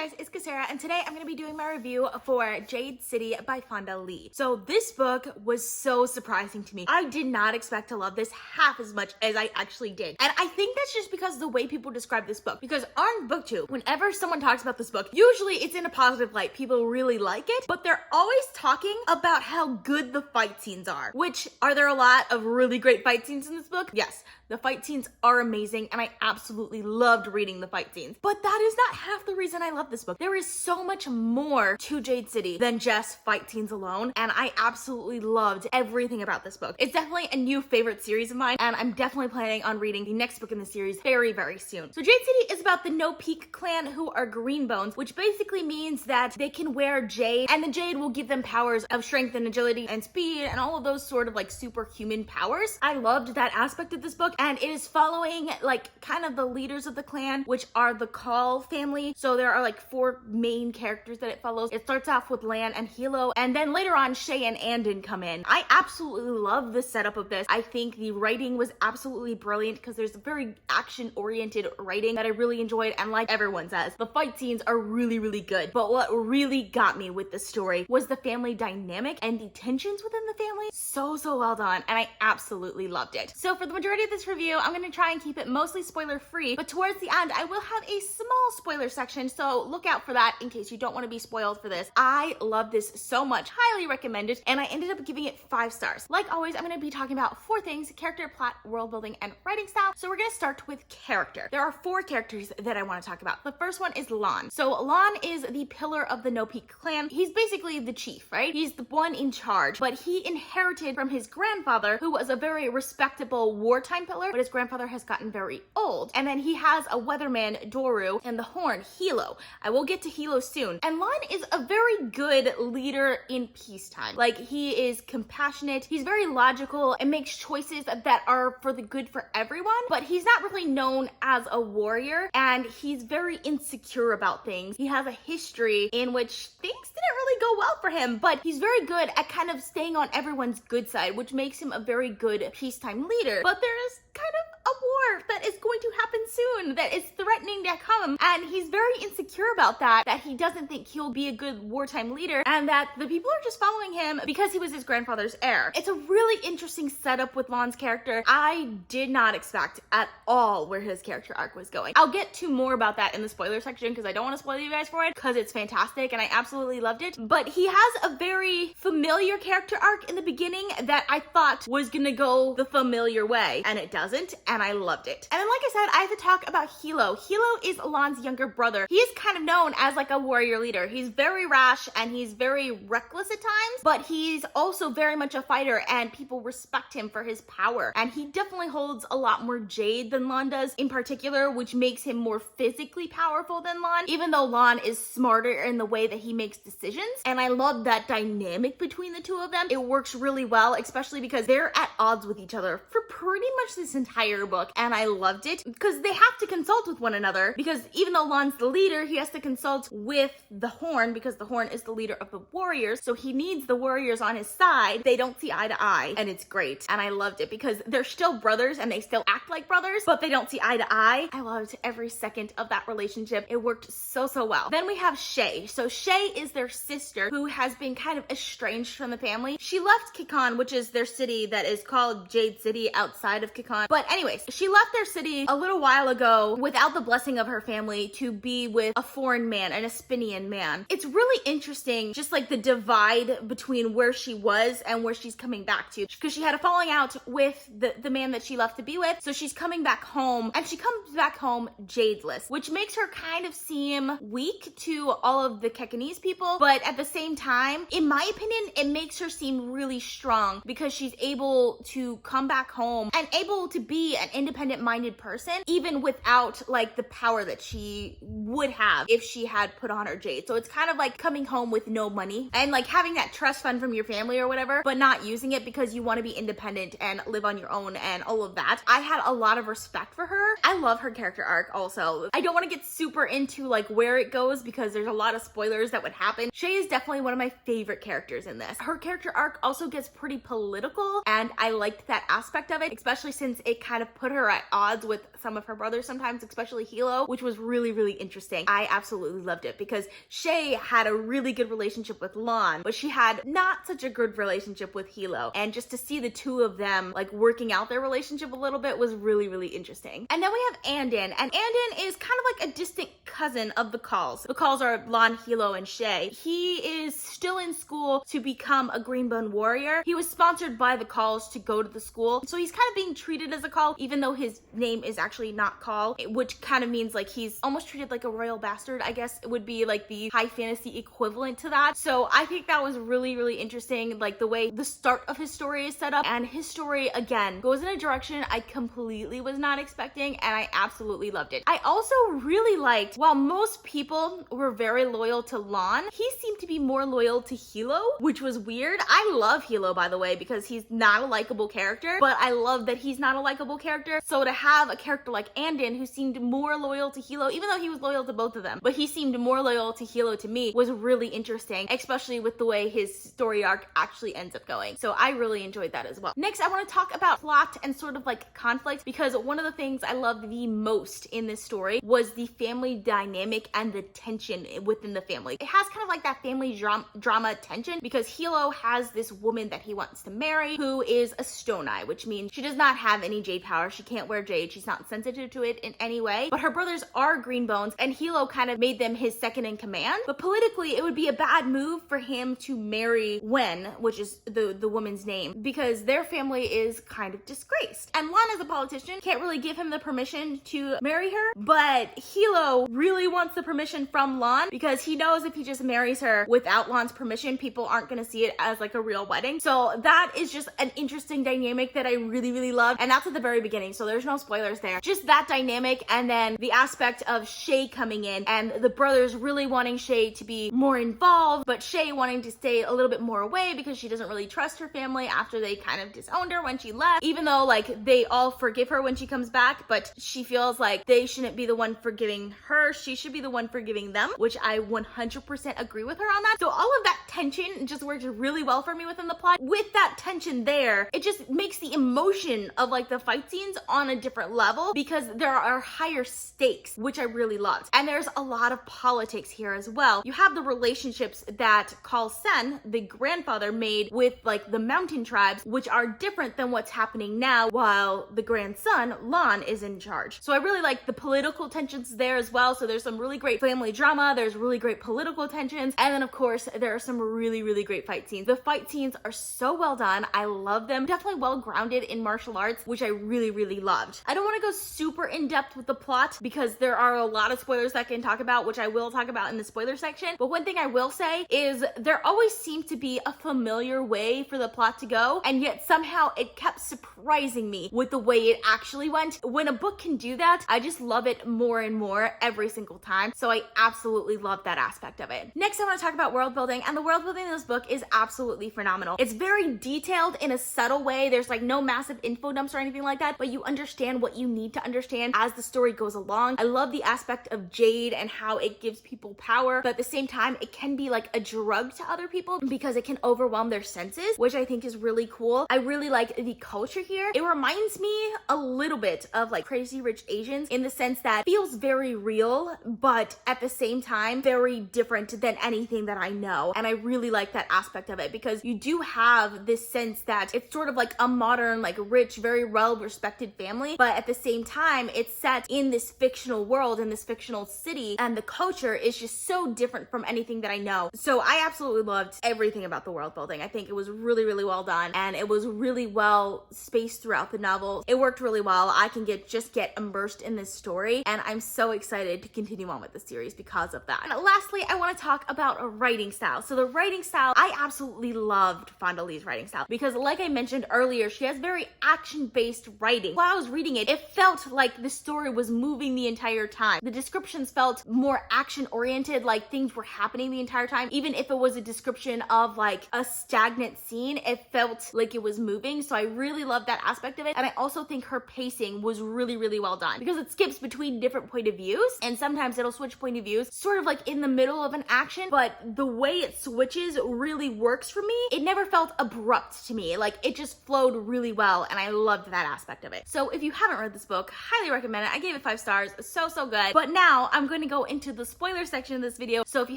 Hey guys, it's Kesara, and today I'm going to be doing my review for Jade City by Fonda Lee. So this book was so surprising to me. I did not expect to love this half as much as I actually did. And I think that's just because of the way people describe this book. Because on BookTube, whenever someone talks about this book, usually it's in a positive light. People really like it, but they're always talking about how good the fight scenes are. Which, are there a lot of really great fight scenes in this book? Yes, the fight scenes are amazing, and I absolutely loved reading the fight scenes. But that is not half the reason I love this book. There is so much more to Jade City than just fight scenes alone, and I absolutely loved everything about this book. It's definitely a new favorite series of mine, and I'm definitely planning on reading the next book in the series very, very soon. So Jade City is about the No Peak clan, who are green bones, which basically means that they can wear jade, and the jade will give them powers of strength and agility and speed and all of those sort of like superhuman powers. I loved that aspect of this book, and it is following like kind of the leaders of the clan, which are the Call family. So there are like four main characters that it follows. It starts off with Lan and Hilo, and then later on Shay and Andon come in. I absolutely love the setup of this. I think the writing was absolutely brilliant because there's a very action-oriented writing that I really enjoyed, and like everyone says, the fight scenes are really, really good. But what really got me with the story was the family dynamic and the tensions within the family. So well done, and I absolutely loved it. So for the majority of this review, I'm gonna try and keep it mostly spoiler-free, but towards the end, I will have a small spoiler section, so look out for that in case you don't want to be spoiled for this. I love this so much, highly recommend it, and I ended up giving it 5 stars. Like always, I'm going to be talking about 4 things: character, plot, world building, and writing style. So we're going to start with character. There are 4 characters that I want to talk about. The first one is Lan. So Lan is the pillar of the No Peak clan. He's basically the chief, right? He's the one in charge, but he inherited from his grandfather, who was a very respectable wartime pillar, but his grandfather has gotten very old. And then he has a weatherman, Doru, and the horn, Hilo. I will get to Hilo soon. And Lan is a very good leader in peacetime. Like, he is compassionate, he's very logical, and makes choices that are for the good for everyone, but he's not really known as a warrior, and he's very insecure about things. He has a history in which things didn't really go well for him, but he's very good at kind of staying on everyone's good side, which makes him a very good peacetime leader. But there's kind of a war that is going to happen soon, that is threatening to come, and he's very insecure about that he doesn't think he'll be a good wartime leader, and that the people are just following him because he was his grandfather's heir. It's a really interesting setup with Lan's character. I did not expect at all where his character arc was going. I'll get to more about that in the spoiler section because I don't want to spoil you guys for it, because it's fantastic and I absolutely loved it. But he has a very familiar character arc in the beginning that I thought was gonna go the familiar way, and it doesn't, and I loved it. And then, like I said, I have to talk about Hilo. Hilo is Lan's younger brother. He is kind of known as like a warrior leader. He's very rash and he's very reckless at times, but he's also very much a fighter, and people respect him for his power. And he definitely holds a lot more jade than Lan does in particular, which makes him more physically powerful than Lan, even though Lan is smarter in the way that he makes decisions. And I love that dynamic between the two of them. It works really well, especially because they're at odds with each other for pretty much this entire book, and I loved it because they have to consult with one another, because even though Lan's the leader, he has to consult with the horn because the horn is the leader of the warriors, so he needs the warriors on his side. They don't see eye to eye, and it's great, and I loved it because they're still brothers and they still act like brothers, but they don't see eye to eye. I loved every second of that relationship. It worked so well. Then we have Shay. So Shay is their sister who has been kind of estranged from the family. She left Kikon, which is their city that is called Jade City outside of Kikon. But anyways, she left their city a little while ago without the blessing of her family to be with a foreign man, an Aspinian man. It's really interesting, just like the divide between where she was and where she's coming back to, because she had a falling out with the man that she left to be with. So she's coming back home, and she comes back home jadeless, which makes her kind of seem weak to all of the Kekanese people. But at the same time, in my opinion, it makes her seem really strong because she's able to come back home and able to be an independent-minded person, even without like the power that she would have if she had put on her jade. So it's kind of like coming home with no money and like having that trust fund from your family or whatever, but not using it because you want to be independent and live on your own and all of that. I had a lot of respect for her. I love her character arc also. I don't want to get super into like where it goes because there's a lot of spoilers that would happen. Shay is definitely one of my favorite characters in this. Her character arc also gets pretty political, and I liked that aspect of it, especially since it kind of put her at odds with some of her brothers sometimes, especially Hilo, which was really, really interesting. I absolutely loved it because Shay had a really good relationship with Lon, but she had not such a good relationship with Hilo. And just to see the two of them like working out their relationship a little bit was really, really interesting. And then we have Andon, and Andon is kind of like a distant cousin of the Calls. The Calls are Lon, Hilo, and Shay. He is still in school to become a Greenbone warrior. He was sponsored by the Calls to go to the school, so he's kind of being treated as a Call, even though his name is actually not Call, which kind of means like he's almost treated like a royal bastard, I guess it would be like the high fantasy equivalent to that. So I think that was really, really interesting, like the way the start of his story is set up, and his story again goes in a direction I completely was not expecting, and I absolutely loved it. I also really liked, while most people were very loyal to Lon, he seemed to be more loyal to Hilo, which was weird. I love Hilo, by the way, because he's not a likable character, but I love that he's not a likable character. So to have a character like Andon who seemed more loyal to Hilo, even though he was loyal to both of them, but he seemed more loyal to Hilo to me, was really interesting, especially with the way his story arc actually ends up going. So I really enjoyed that as well. Next, I want to talk about plot and sort of like conflict, because one of the things I loved the most in this story was the family dynamic and the tension within the family. It has kind of like that family drama tension, because Hilo has this woman that he wants to marry who is a Stone Eye, which means she does not have any Jade power. She can't wear Jade. She's not sensitive to it in any way, but her brothers are Green Bones, and Hilo kind of made them his second in command. But politically, it would be a bad move for him to marry Wen, which is the woman's name, because their family is kind of disgraced. And Lon, as a politician, can't really give him the permission to marry her, but Hilo really wants the permission from Lon, because he knows if he just marries her without Lon's permission, people aren't going to see it as like a real wedding. So that is just an interesting dynamic that I really, really love. And that's at the very beginning, so there's no spoilers there. Just that dynamic, and then the aspect of Shay coming in and the brothers really wanting Shay to be more involved, but Shay wanting to stay a little bit more away because she doesn't really trust her family after they kind of disowned her when she left, even though like they all forgive her when she comes back, but she feels like they shouldn't be the one forgiving her, she should be the one forgiving them, which I 100% agree with her on that. So all of that tension just works really well for me within the plot. With that tension there, it just makes the emotion of like the fight scenes on a different level, because there are higher stakes, which I really loved. And there's a lot of politics here as well. You have the relationships that Khal Sen, the grandfather, made with like the mountain tribes, which are different than what's happening now while the grandson, Lon, is in charge. So I really like the political tensions there as well. So there's some really great family drama, there's really great political tensions, and then of course there are some really, really great fight scenes. The fight scenes are so well done. I love them. Definitely well grounded in martial arts, which I really, really loved. I don't want to go super in depth with the plot because there are a lot of spoilers that I can talk about, which I will talk about in the spoiler section. But one thing I will say is there always seemed to be a familiar way for the plot to go, and yet somehow it kept surprising me with the way it actually went. When a book can do that, I just love it more and more every single time. So I absolutely love that aspect of it. Next, I want to talk about world building, and the world building in this book is absolutely phenomenal. It's very detailed in a subtle way. There's like no massive info dumps or anything like that, but you understand what you need to understand as the story goes along. I love the aspect of Jade and how it gives people power, but at the same time, it can be like a drug to other people because it can overwhelm their senses, which I think is really cool. I really like the culture here. It reminds me a little bit of like Crazy Rich Asians in the sense that it feels very real, but at the same time, very different than anything that I know. And I really like that aspect of it because you do have this sense that it's sort of like a modern, like rich, very well-respected family, but at the same time, it's set in this fictional world, in this fictional city, and the culture is just so different from anything that I know. So I absolutely loved everything about the world building. I think it was really, really well done, and it was really well spaced throughout the novel. It worked really well. I can just get immersed in this story, and I'm so excited to continue on with the series because of that. And lastly, I want to talk about a writing style. So the writing style, I absolutely loved Fonda Lee's writing style because like I mentioned earlier, she has very action-based writing. While I was reading it, it felt like the story was moving the entire time. The descriptions felt more action-oriented, like things were happening the entire time. Even if it was a description of like a stagnant scene, it felt like it was moving. So I really loved that aspect of it. And I also think her pacing was really, really well done because it skips between different point of views, and sometimes it'll switch point of views sort of like in the middle of an action, but the way it switches really works for me. It never felt abrupt to me. Like it just flowed really well, and I loved that aspect aspect of it. So if you haven't read this book, highly recommend it. I gave it 5 stars. So good. But now I'm going to go into the spoiler section of this video. So if you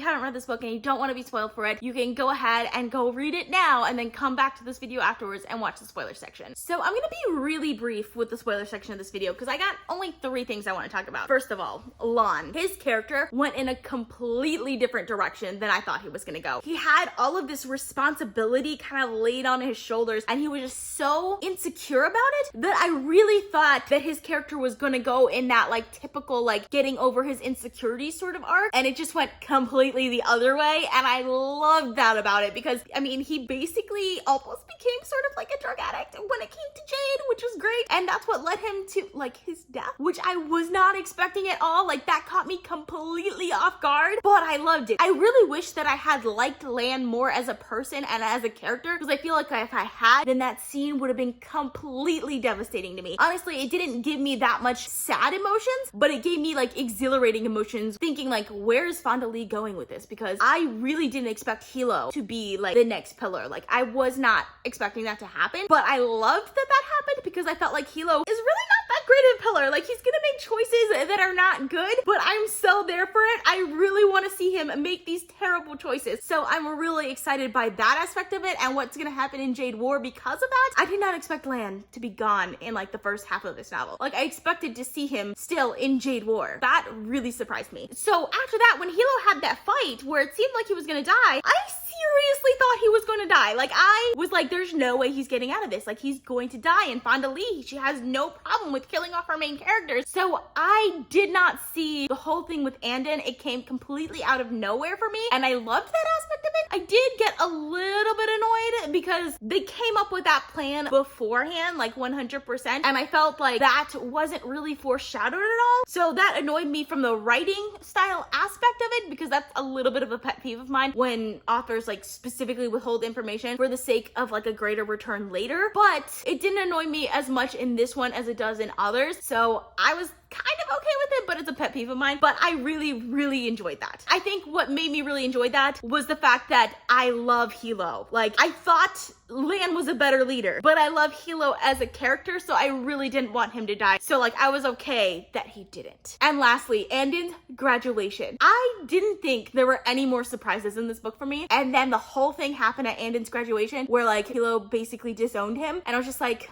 haven't read this book and you don't want to be spoiled for it, you can go ahead and go read it now and then come back to this video afterwards and watch the spoiler section. So I'm going to be really brief with the spoiler section of this video because I got only 3 things I want to talk about. First of all, Lon. His character went in a completely different direction than I thought he was going to go. He had all of this responsibility kind of laid on his shoulders and he was just so insecure about it that I really thought that his character was going to go in that like typical like getting over his insecurities sort of arc, and it just went completely the other way, and I loved that about it because I mean he basically almost became sort of like a drug addict when it came to Jade, which was great, and that's what led him to like his death, which I was not expecting at all. Like that caught me completely off guard, but I loved it. I really wish that I had liked Lan more as a person and as a character, because I feel like if I had, then that scene would have been completely devastating to me. Honestly, it didn't give me that much sad emotions, but it gave me like exhilarating emotions, thinking like, where's Fonda Lee going with this? Because I really didn't expect Hilo to be like the next pillar. Like I was not expecting that to happen, but I loved that that happened because I felt like Hilo is really not that great of a pillar. Like he's gonna make choices that are not good, but I'm so there for it. I really want to see him make these terrible choices. So I'm really excited by that aspect of it and what's gonna happen in Jade War because of that. I did not expect Lan to be gone in like the first half of this novel. Like I expected to see him still in Jade War. That really surprised me. So after that, when Hilo had that fight where it seemed like he was gonna die, I seriously thought he was going to die. Like I was like, there's no way he's getting out of this. Like he's going to die, and Fonda Lee, she has no problem with killing off our main characters. So I did not see the whole thing with Andon. It came completely out of nowhere for me, and I loved that aspect of it. I did get a little bit annoyed because they came up with that plan beforehand, like 100%, and I felt like that wasn't really foreshadowed at all. So that annoyed me from the writing style aspect of it, because that's a little bit of a pet peeve of mine when authors like specifically withhold information for the sake of like a greater return later. But it didn't annoy me as much in this one as it does in others, so I was kind of okay with it, but it's a pet peeve of mine. But I really enjoyed that. I think what made me really enjoy that was the fact that I love Hilo. Like I thought Lan was a better leader, but I love Hilo as a character, so I really didn't want him to die. So like I was okay that he didn't. And lastly, Andon's graduation. I didn't think there were any more surprises in this book for me, and then the whole thing happened at Andon's graduation where like Hilo basically disowned him, and I was just like,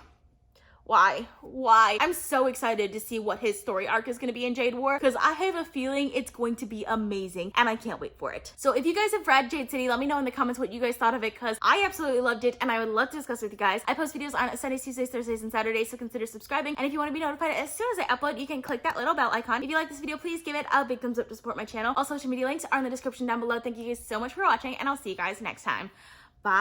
why? I'm so excited to see what his story arc is going to be in Jade War, because I have a feeling it's going to be amazing and I can't wait for it. So if you guys have read Jade City, let me know in the comments what you guys thought of it, because I absolutely loved it and I would love to discuss with you guys. I post videos on Sundays, Tuesdays, Thursdays, and Saturdays, so consider subscribing. And if you want to be notified as soon as I upload, you can click that little bell icon. If you like this video, please give it a big thumbs up to support my channel. All social media links are in the description down below. Thank you guys so much for watching, and I'll see you guys next time. Bye.